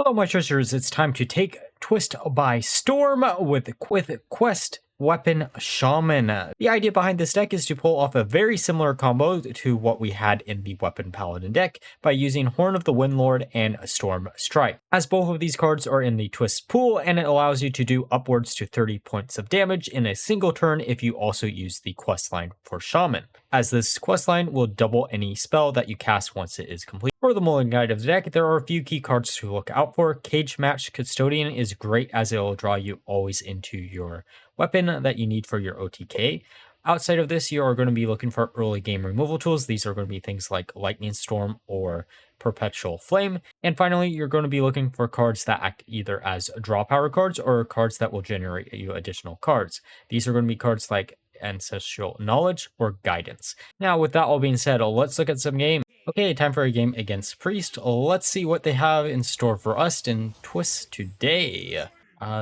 Hello, my treasures. It's time to take Twist by storm with Quest Weapon Shaman. The idea behind this deck is to pull off a very similar combo to what we had in the Weapon Paladin deck by using Horn of the Windlord and Storm Strike, as both of these cards are in the Twist pool, and it allows you to do upwards to 30 points of damage in a single turn if you also use the Questline for Shaman, as this Questline will double any spell that you cast once it is complete. For the Mulligan guide of the deck, there are a few key cards to look out for. Cage Match Custodian is great as it will draw you always into your weapon that you need for your OTK. Outside of this, you are going to be looking for early game removal tools. These are going to be things like Lightning Storm or Perpetual Flame. And finally, you're going to be looking for cards that act either as draw power cards or cards that will generate you additional cards. These are going to be cards like Ancestral Knowledge or Guidance. Now, with that all being said, let's look at some game. Okay, time for a game against Priest. Let's see what they have in store for us in Twist today.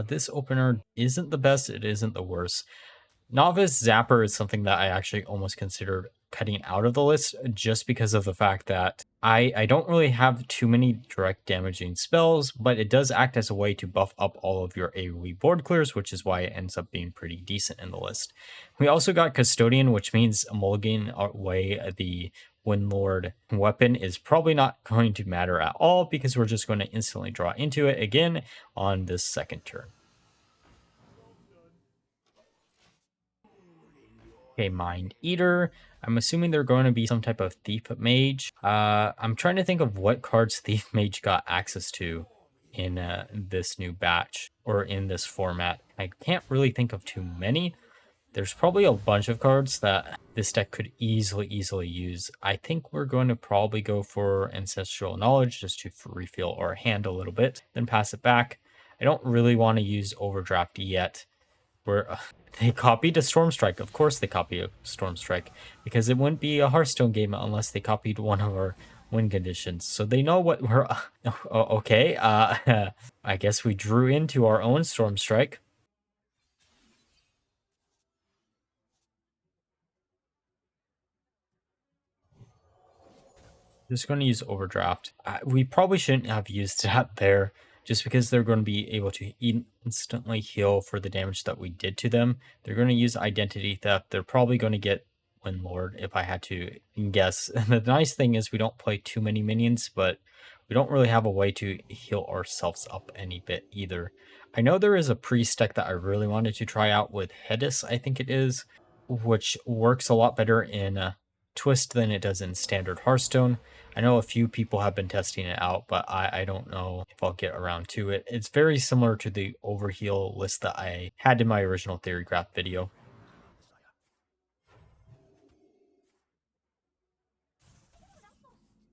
This opener isn't the best, it isn't the worst. Novice Zapper is something that I actually almost considered cutting out of the list just because of the fact that I don't really have too many direct damaging spells, but it does act as a way to buff up all of your AoE board clears, which is why it ends up being pretty decent in the list. We also got Custodian, which means Mulligan away the Windlord weapon is probably not going to matter at all because we're just going to instantly draw into it again on this second turn. Okay, Mind Eater. I'm assuming they're going to be some type of Thief Mage. I'm trying to think of what cards Thief Mage got access to in this new batch or in this format. I can't really think of too many. There's probably a bunch of cards that this deck could easily use. I think we're going to probably go for Ancestral Knowledge just to refill our hand a little bit, then pass it back. I don't really want to use Overdraft yet. They copied a Storm Strike. Of course they copy a Storm Strike, because it wouldn't be a Hearthstone game unless they copied one of our win conditions. So they know what we're... okay, I guess we drew into our own Storm Strike. Just going to use Overdraft. We probably shouldn't have used that there, just because they're going to be able to instantly heal for the damage that we did to them. They're going to use Identity Theft. They're probably going to get Windlord, if I had to guess. And the nice thing is we don't play too many minions, but we don't really have a way to heal ourselves up any bit either. I know there is a Priest deck that I really wanted to try out with Hedis, I think it is, which works a lot better in Twist than it does in standard Hearthstone. I know a few people have been testing it out, but I don't know if I'll get around to it. It's very similar to the Overheal list that I had in my original Theory Graph video.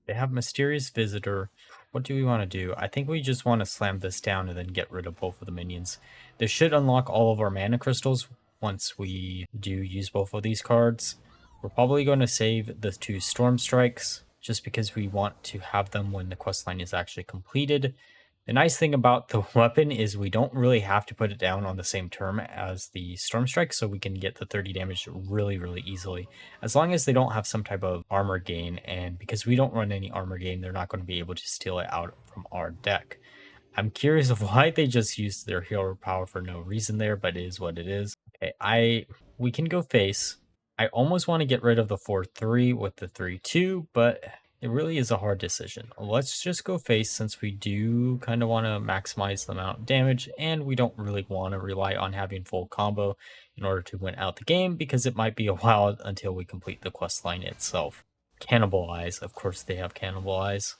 They have Mysterious Visitor. What do we want to do? I think we just want to slam this down and then get rid of both of the minions. This should unlock all of our mana crystals once we do use both of these cards. We're probably going to save the 2 Storm Strikes just because we want to have them when the questline is actually completed. The nice thing about the weapon is we don't really have to put it down on the same turn as the Storm Strike, so we can get the 30 damage really easily, as long as they don't have some type of armor gain, and because we don't run any armor gain, they're not going to be able to steal it out from our deck. I'm curious of why they just used their hero power for no reason there, but it is what it is. Okay, we can go face. I almost want to get rid of the 4-3 with the 3-2, but it really is a hard decision. Let's just go face since we do kind of want to maximize the amount of damage, and we don't really want to rely on having full combo in order to win out the game, because it might be a while until we complete the quest line itself. Cannibalize, of course they have Cannibalize.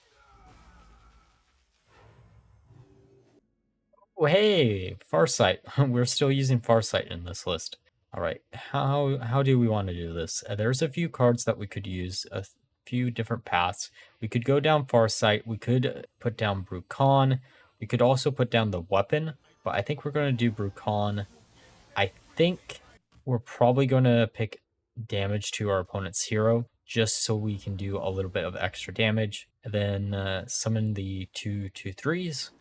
Oh, hey, Farsight. We're still using Farsight in this list. All right, how do we want to do this? There's a few cards that we could use, a few different paths. We could go down Farsight, we could put down Bru'kan, we could also put down the weapon, but I think we're going to do Bru'kan. I think we're probably going to pick damage to our opponent's hero, just so we can do a little bit of extra damage, and then summon the 2/2/3s.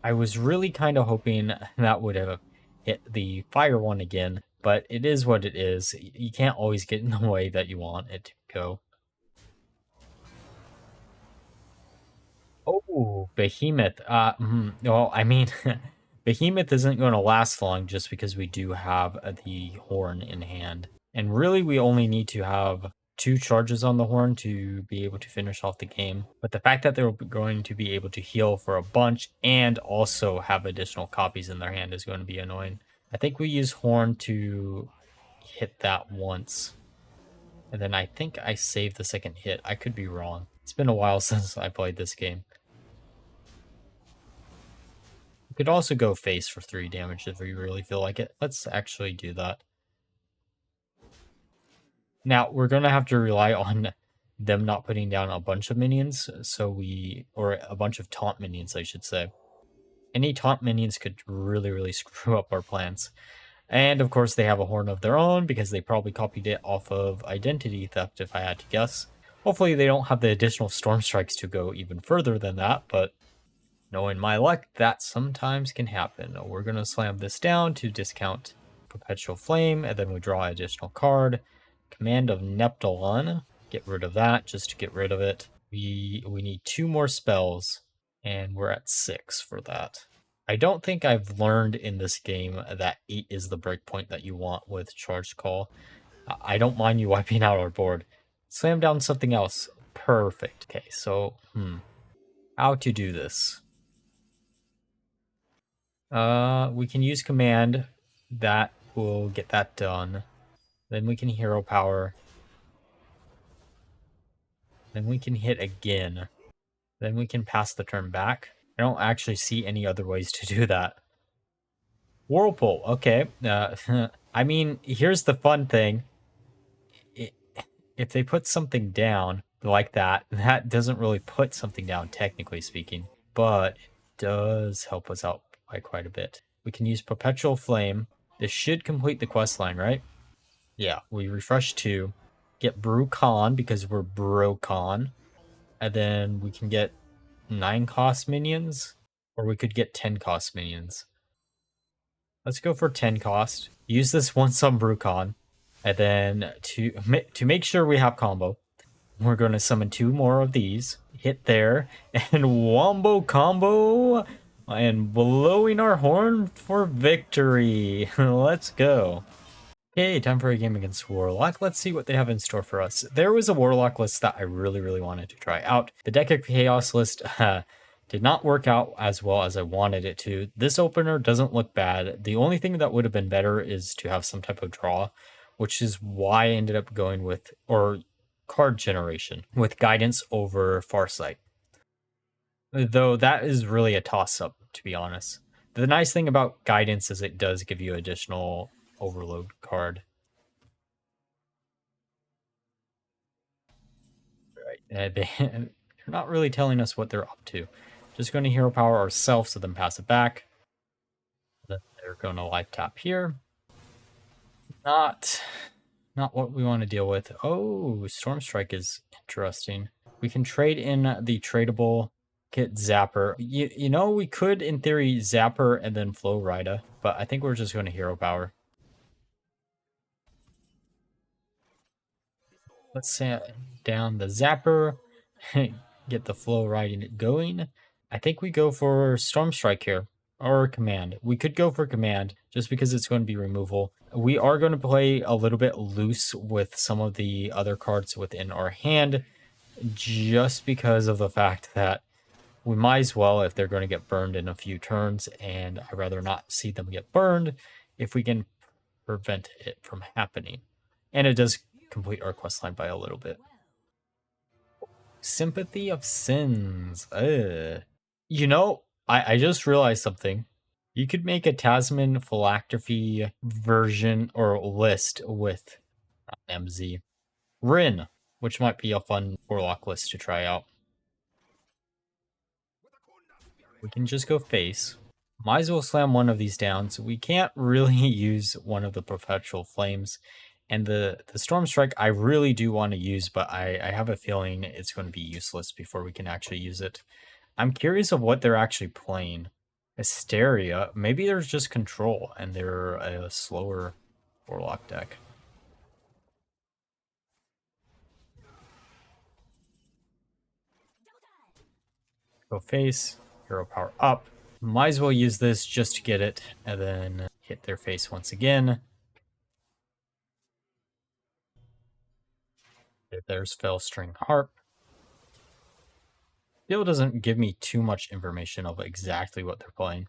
I was really kind of hoping that would have hit the fire one again, but it is what it is. You can't always get in the way that you want it to go. Oh, Ooh, Behemoth. Well, I mean, Behemoth isn't going to last long just because we do have the Horn in hand. And really, we only need to have 2 charges on the Horn to be able to finish off the game. But the fact that they're going to be able to heal for a bunch and also have additional copies in their hand is going to be annoying. I think we use Horn to hit that once. And then I think I saved the second hit. I could be wrong. It's been a while since I played this game. We could also go face for 3 damage if we really feel like it. Let's actually do that. Now, we're going to have to rely on them not putting down a bunch of minions, or a bunch of taunt minions, I should say. Any taunt minions could really, really screw up our plans. And of course, they have a horn of their own because they probably copied it off of Identity Theft, if I had to guess. Hopefully, they don't have the additional Storm Strikes to go even further than that, but knowing my luck, that sometimes can happen. We're going to slam this down to discount Perpetual Flame, and then we draw an additional card. Command of Neptulon. Get rid of that, just to get rid of it. We need 2 more spells, and we're at 6 for that. I don't think I've learned in this game that 8 is the breakpoint that you want with Charged Call. I don't mind you wiping out our board. Slam down something else. Perfect. Okay, so, how to do this? We can use command. That will get that done. Then we can hero power. Then we can hit again. Then we can pass the turn back. I don't actually see any other ways to do that. Whirlpool, okay. I mean, here's the fun thing. If they put something down like that, that doesn't really put something down, technically speaking. But it does help us out by quite a bit. We can use Perpetual Flame. This should complete the quest line, right? Yeah, we refresh 2. Get Bru'kan because we're Bru'kan. And then we can get 9 cost minions. Or we could get 10 cost minions. Let's go for 10 cost. Use this once on Bru'kan. And then to make sure we have combo, we're going to summon 2 more of these. Hit there. And wombo combo. And blowing our horn for victory. Let's go. Okay, time for a game against Warlock. Let's see what they have in store for us. There was a Warlock list that I really, really wanted to try out. The Deck of Chaos list did not work out as well as I wanted it to. This opener doesn't look bad. The only thing that would have been better is to have some type of draw, which is why I ended up going with, or card generation, with Guidance over Farsight. Though that is really a toss-up, to be honest. The nice thing about Guidance is it does give you additional Overload card. Right. They're not really telling us what they're up to. Just going to hero power ourselves, so then pass it back. Then they're going to life tap here. Not what we want to deal with. Oh, Storm Strike is interesting. We can trade in the tradable Kit Zapper. You know, we could, in theory, Zapper and then Flow Rida, but I think we're just going to hero power. Let's set down the Zapper, get the flow riding it going. I think we go for Storm Strike here, or Command. We could go for Command, just because it's going to be removal. We are going to play a little bit loose with some of the other cards within our hand, just because of the fact that we might as well, if they're going to get burned in a few turns, and I'd rather not see them get burned, if we can prevent it from happening. And it does complete our questline by a little bit. Sympathy of Sins. You know, I just realized something. You could make a Tasman Phylactrophy version or list with MZ. Rin, which might be a fun Warlock list to try out. We can just go face. Might as well slam one of these down, so we can't really use one of the Perpetual Flames. And the Storm Strike I really do want to use, but I have a feeling it's going to be useless before we can actually use it. I'm curious of what they're actually playing. Hysteria. Maybe there's just Control, and they're a slower Warlock deck. Go face, hero power up. Might as well use this just to get it, and then hit their face once again. There's Fellstring Harp. Still doesn't give me too much information of exactly what they're playing.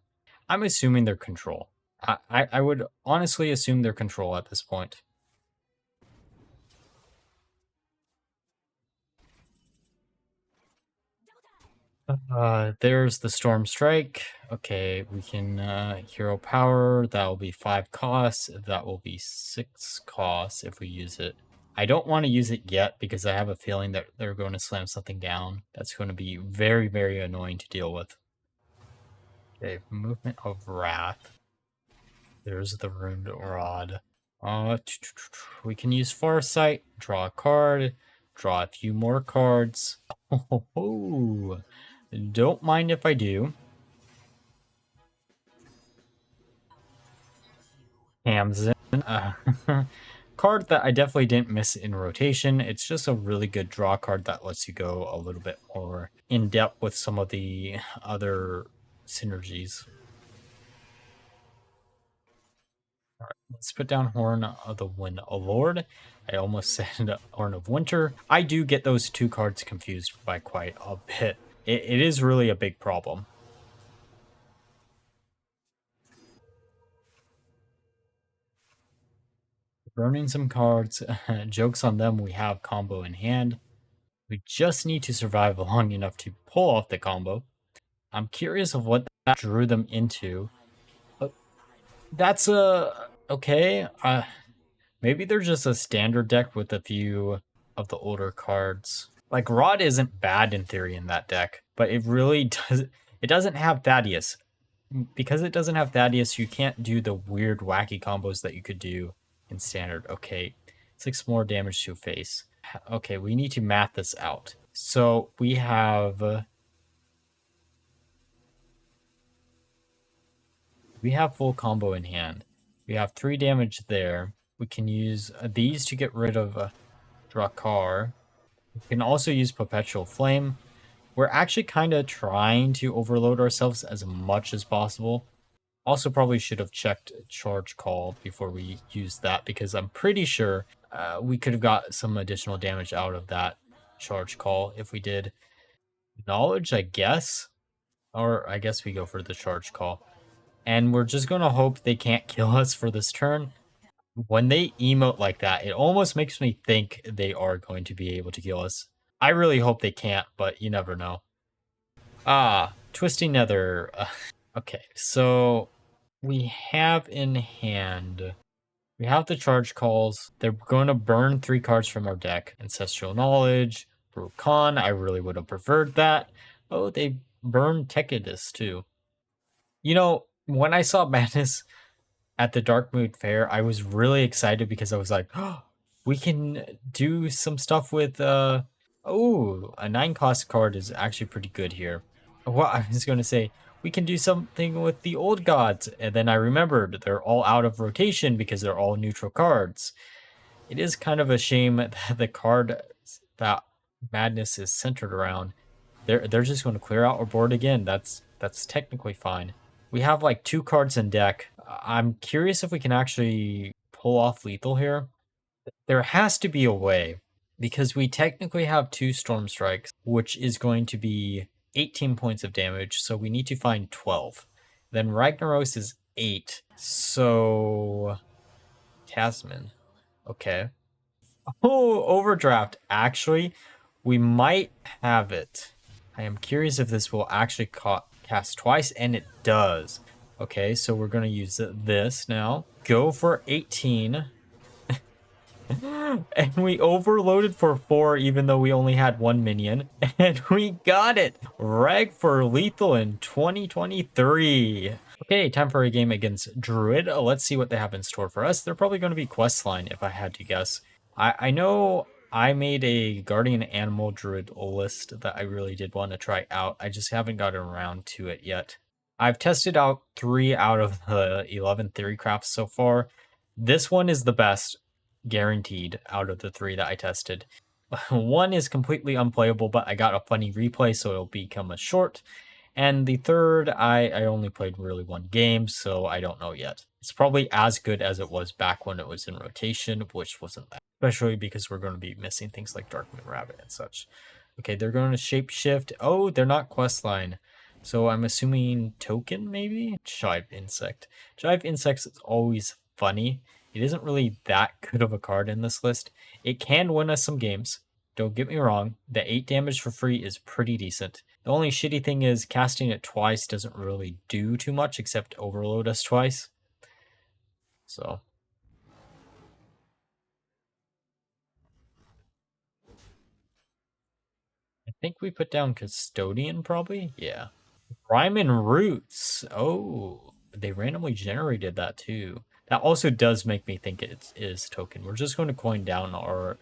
I'm assuming they're control. I would honestly assume they're control at this point. There's the Storm Strike. Okay, we can hero power. That will be 5 costs. That will be 6 costs if we use it. I don't want to use it yet because I have a feeling that they're going to slam something down. That's going to be very, very annoying to deal with. Okay, Movement of Wrath. There's the Ruined Rod. We can use Farsight, draw a card, draw a few more cards. Oh, don't mind if I do. Hamzin. Card that I definitely didn't miss in rotation. It's just a really good draw card that lets you go a little bit more in depth with some of the other synergies. All right, let's put down Horn of the Windlord. I almost said Horn of Winter. I do get those two cards confused by quite a bit. It is really a big problem. Burning some cards. Jokes on them, we have combo in hand. We just need to survive long enough to pull off the combo. I'm curious of what that drew them into. That's okay. Maybe they're just a standard deck with a few of the older cards. Like Rod isn't bad in theory in that deck, but it really does. It doesn't have Thaddeus. Because it doesn't have Thaddeus, you can't do the weird wacky combos that you could do in standard. Okay, 6 more damage to face. Okay, we need to math this out. So we have full combo in hand. We have 3 damage there. We can use these to get rid of Drakkar. We can also use Perpetual Flame. We're actually kind of trying to overload ourselves as much as possible. Also probably should have checked Charge Call before we used that, because I'm pretty sure we could have got some additional damage out of that Charge Call if we did. Knowledge, I guess? Or I guess we go for the Charge Call. And we're just going to hope they can't kill us for this turn. When they emote like that, it almost makes me think they are going to be able to kill us. I really hope they can't, but you never know. Twisting Nether. Okay, so we have in hand, we have the Charge Calls. They're going to burn 3 cards from our deck. Ancestral Knowledge, Bru'kan. I really would have preferred that. Oh, they burned Tekidus too. You know, when I saw Madness at the Dark Mood Fair, I was really excited because I was like, oh, we can do some stuff with, oh, a 9 cost card is actually pretty good here. Well, I was going to say, we can do something with the old gods. And then I remembered they're all out of rotation because they're all neutral cards. It is kind of a shame that the card that Madness is centered around, they're just going to clear out our board again. That's technically fine. We have like 2 cards in deck. I'm curious if we can actually pull off lethal here. There has to be a way, because we technically have 2 Storm Strikes, which is going to be 18 points of damage, so we need to find 12. Then Ragnaros is 8, so Tasman. Okay. Oh, Overdraft. Actually, we might have it. I am curious if this will actually cast twice, and it does. Okay, so we're going to use this now. Go for 18. And we overloaded for 4 even though we only had 1 minion. And we got it! Reg for lethal in 2023. Okay, time for a game against Druid. Let's see what they have in store for us. They're probably going to be Questline, if I had to guess. I know I made a Guardian Animal Druid list that I really did want to try out. I just haven't gotten around to it yet. I've tested out 3 out of the 11 theory crafts so far. This one is the best, guaranteed, out of the 3 that I tested. One is completely unplayable, but I got a funny replay, so it'll become a short. And the third, I only played really one game, so I don't know yet. It's probably as good as it was back when it was in rotation, which wasn't that. Especially because we're going to be missing things like Darkmoon Rabbit and such. Okay, they're going to shapeshift. Oh, they're not Questline. So I'm assuming token, maybe? Jive Insect. Jive Insect is always funny. It isn't really that good of a card in this list. It can win us some games. Don't get me wrong. The 8 damage for free is pretty decent. The only shitty thing is casting it twice doesn't really do too much except overload us twice. So. I think we put down Custodian probably? Yeah. Rhyme and Roots. Oh, they randomly generated that too. That also does make me think it is token. We're just going to coin down our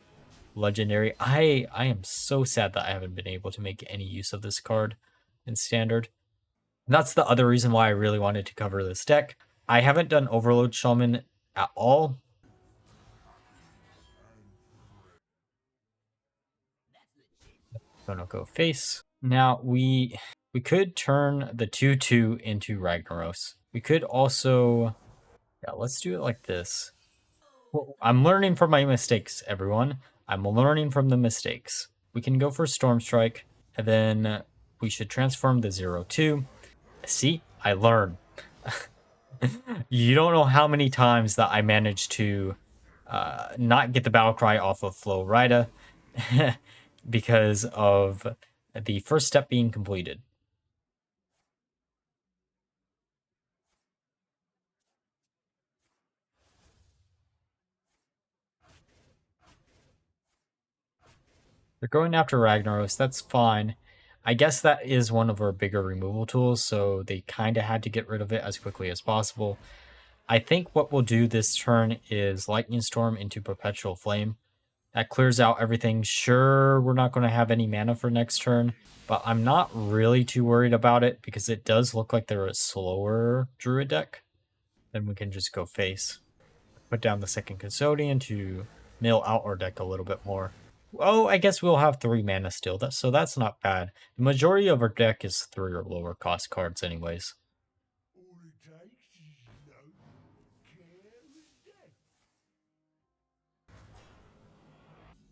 legendary. I am so sad that I haven't been able to make any use of this card in standard. And that's the other reason why I really wanted to cover this deck. I haven't done Overload Shaman at all. Gonna go face. Now we could turn the 2/2 into Ragnaros. We could also, yeah, let's do it like this. Well, I'm learning from my mistakes, everyone. I'm learning from the mistakes. We can go for Storm Strike, and then we should transform the 0/2. See, I learn. You don't know how many times that I managed to not get the battle cry off of Flo Rida because of the first step being completed. They're going after Ragnaros, that's fine. I guess that is one of our bigger removal tools, so they kind of had to get rid of it as quickly as possible. I think what we'll do this turn is Lightning Storm into Perpetual Flame. That clears out everything. Sure, we're not going to have any mana for next turn, but I'm not really too worried about it because it does look like they're a slower Druid deck. Then we can just go face. Put down the second Custodian to mill out our deck a little bit more. Oh, I guess we'll have 3 mana still, so that's not bad. The majority of our deck is 3 or lower cost cards anyways.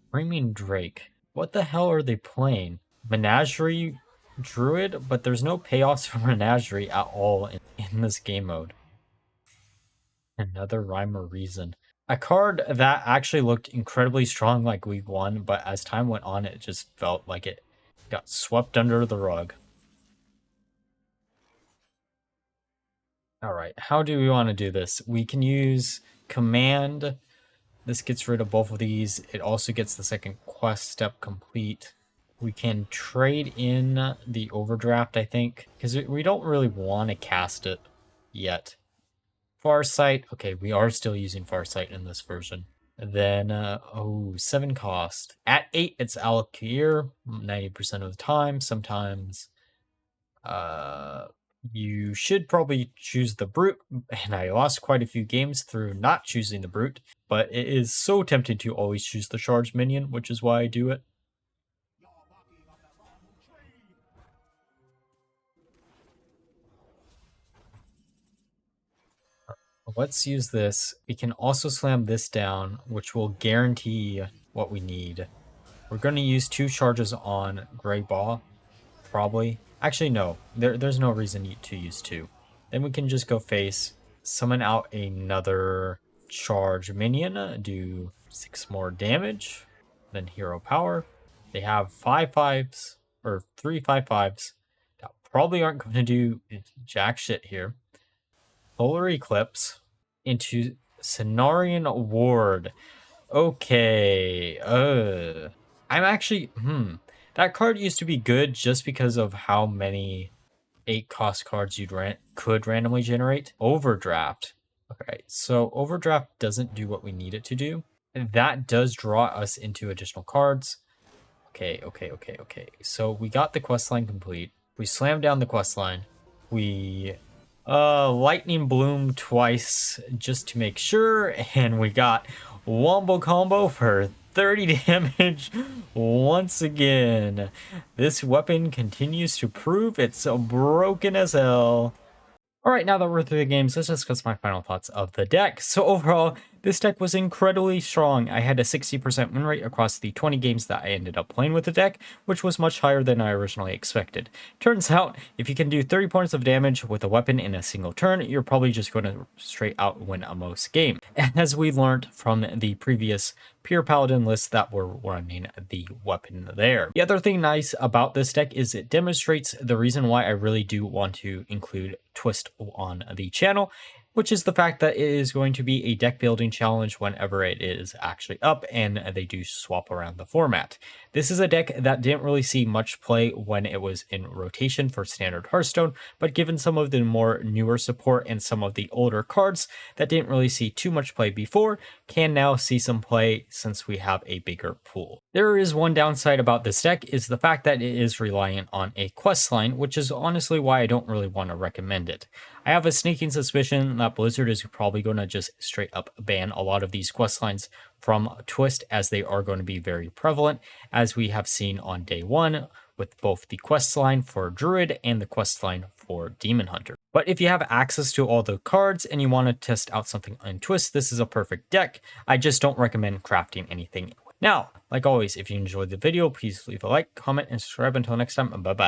Screaming Drake. What the hell are they playing? Menagerie Druid? But there's no payoffs for Menagerie at all in this game mode. Another Rhyme or Reason. A card that actually looked incredibly strong like week 1, but as time went on, it just felt like it got swept under the rug. Alright, how do we want to do this? We can use Command. This gets rid of both of these. It also gets the second quest step complete. We can trade in the Overdraft, I think, because we don't really want to cast it yet. Farsight. Okay, we are still using Farsight in this version. And then, 7 cost. At 8, it's Alakir 90% of the time. Sometimes, you should probably choose the Brute, and I lost quite a few games through not choosing the Brute, but it is so tempting to always choose the Charge minion, which is why I do it. Let's use this. We can also slam this down, which will guarantee what we need. We're going to use 2 charges on Grey Ball, probably. Actually, no. There's no reason to use 2. Then we can just go face, summon out another charge minion, do 6 more damage, then hero power. They have 5/5s, or 3 5/5s that probably aren't going to do jack shit here. Polar Eclipse into Cenarian Ward. Okay. I'm actually, that card used to be good just because of how many 8 cost cards you could randomly generate. Overdraft. Okay, so Overdraft doesn't do what we need it to do. And that does draw us into additional cards. Okay. So we got the questline complete. We slammed down the questline. We Lightning Bloom twice just to make sure, and we got Wombo Combo for 30 damage once again. This weapon continues to prove it's broken as hell. Alright, now that we're through the games, let's discuss my final thoughts of the deck. So overall, this deck was incredibly strong. I had a 60% win rate across the 20 games that I ended up playing with the deck, which was much higher than I originally expected. Turns out, if you can do 30 points of damage with a weapon in a single turn, you're probably just going to straight out win most game. As we learned from the previous pure paladin lists that were running the weapon there. The other thing nice about this deck is it demonstrates the reason why I really do want to include Twist on the channel, which is the fact that it is going to be a deck building challenge whenever it is actually up and they do swap around the format. This is a deck that didn't really see much play when it was in rotation for standard Hearthstone, but given some of the more newer support and some of the older cards that didn't really see too much play before, can now see some play since we have a bigger pool. There is one downside about this deck is the fact that it is reliant on a questline, which is honestly why I don't really want to recommend it. I have a sneaking suspicion that Blizzard is probably going to just straight up ban a lot of these questlines from Twist, as they are going to be very prevalent, as we have seen on day one with both the questline for Druid and the questline for Demon Hunter. But if you have access to all the cards and you want to test out something on Twist, this is a perfect deck. I just don't recommend crafting anything. Now, like always, if you enjoyed the video, please leave a like, comment, and subscribe. Until next time, bye-bye.